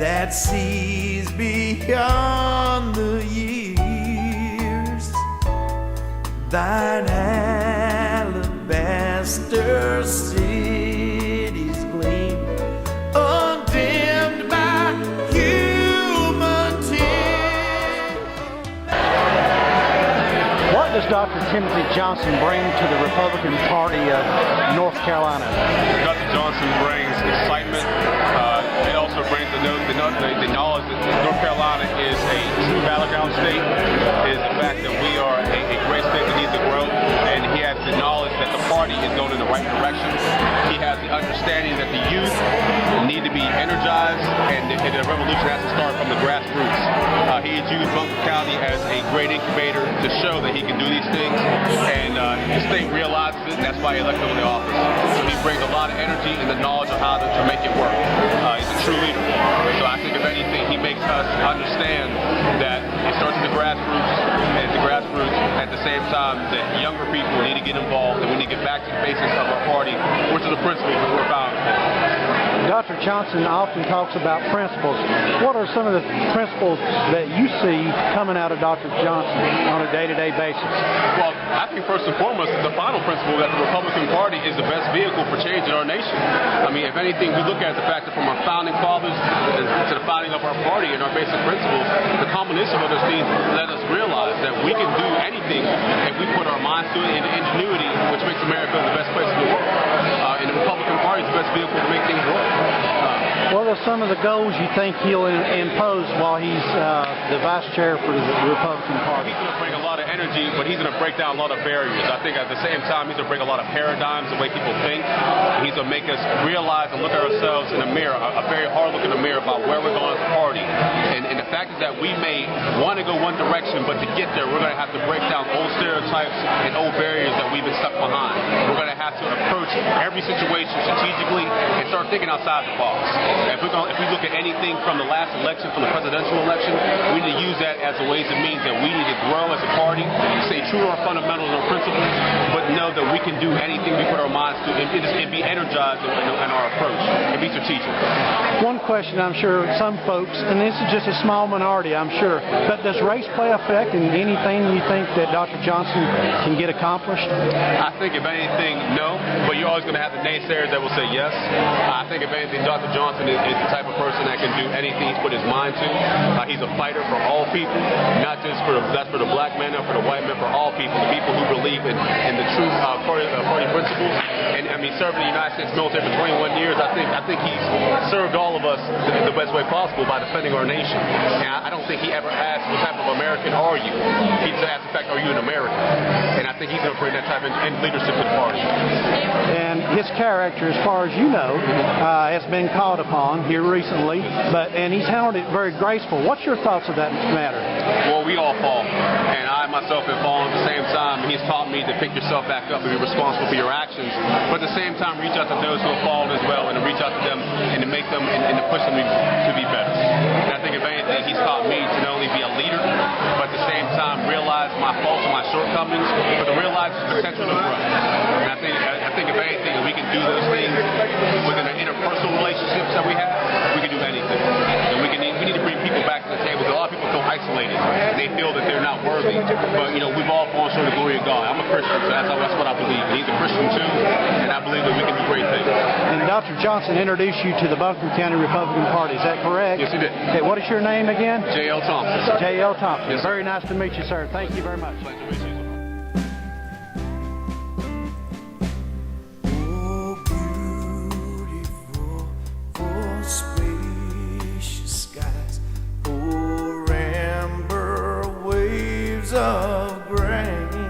that sees beyond the years. Thine alabaster cities gleam, undimmed by human tears. What does Dr. Timothy Johnson bring to the Republican Party of North Carolina? Dr. Johnson brings excitement. It also brings the knowledge that North Carolina is a true battleground state, is the fact that we are a great state that needs to grow, and he has the knowledge that the party is going in the right direction. He has the understanding that the youth need to be energized, and the revolution has to start from the grassroots. He has used Montgomery County as a great incubator to show that he can do these things, and the state realizes it, and that's why he elected him to office. So he brings a lot of energy and the knowledge of how to make it work. He's a true leader. So I think if anything, he makes us understand that it starts at the grassroots, and at the same time that younger people need to get involved, and we need to get back to the basics of our party, which are the principles that we're founded in. Dr. Johnson often talks about principles. What are some of the principles that you see coming out of Dr. Johnson on a day-to-day basis? Well, I think first and foremost, the final principle that the Republican Party is the best vehicle for change in our nation. I mean, if anything, we look at the fact that from our founding fathers to the founding of our party and our basic principles, the combination of those things let us realize that we can do anything if we put our minds to it, and ingenuity, which makes America the best place in the world. And the Republican Party is the best vehicle to make things work. What are some of the goals you think he'll impose while he's the vice chair for the Republican Party? He's going to bring a lot of energy, but he's going to break down a lot of barriers. I think at the same time, he's going to bring a lot of paradigms, the way people think. He's going to make us realize and look at ourselves in a mirror, a very hard look in the mirror about where we're going as a party. And the fact is that we may want to go one direction, but to get there, we're going to have to break down old stereotypes and old barriers that we've been stuck behind. We're going to have to approach every situation strategically and start thinking outside the box. If we look at anything from the last election, from the presidential election, we need to use that as a ways and means that we need to grow as a party, stay true to our fundamentals and our principles, but know that we can do anything we put our minds to and be energized in our approach and be strategic. One question I'm sure some folks, and this is just a small minority I'm sure, but does race play effect in anything you think that Dr. Johnson can get accomplished? I think if anything, no, but you're always going to have the naysayers that will say yes. I think if anything, Dr. Johnson is the type of person that can do anything he's put his mind to. He's a fighter for all people, not just for the black man or for the white man, for all people, the people who believe in the true party principles. And I mean, serving the United States military for 21 years, I think he's served all of us the best way possible by defending our nation. And I don't think he ever asked what type of American are you. He just asked, in fact, are you an American? And I think he's going to bring that type of leadership to the party. And his character, as far as you know, has been called upon here recently, and he's handled it very graceful. What's your thoughts of that matter? Well, we all fall, and I myself have fallen at the same time. He's taught me to pick yourself back up and be responsible for your actions, but at the same time, reach out to those who have fallen as well, and to reach out to them and to make them and to push them to be better. And I think if anything, he's taught me to not only be a leader, but at the same time realize my faults and my shortcomings, but to realize the potential to grow. And I think if anything, we can do those things within the interpersonal relationships that we have. We can do anything, and we need to bring people back to the table. Because a lot of people feel isolated, and they feel that they're not worthy. But we've all fallen short of the glory of God. I'm a Christian, so that's what I believe. He's a Christian too, and I believe that we can do great things. And Dr. Johnson introduced you to the Montgomery County Republican Party. Is that correct? Yes, he did. Okay, what is your name again? J.L. Thompson. J.L. Thompson. Yes, very nice to meet you, sir. Thank you very much. Pleasure to meet you. Spacious skies, amber waves of grain.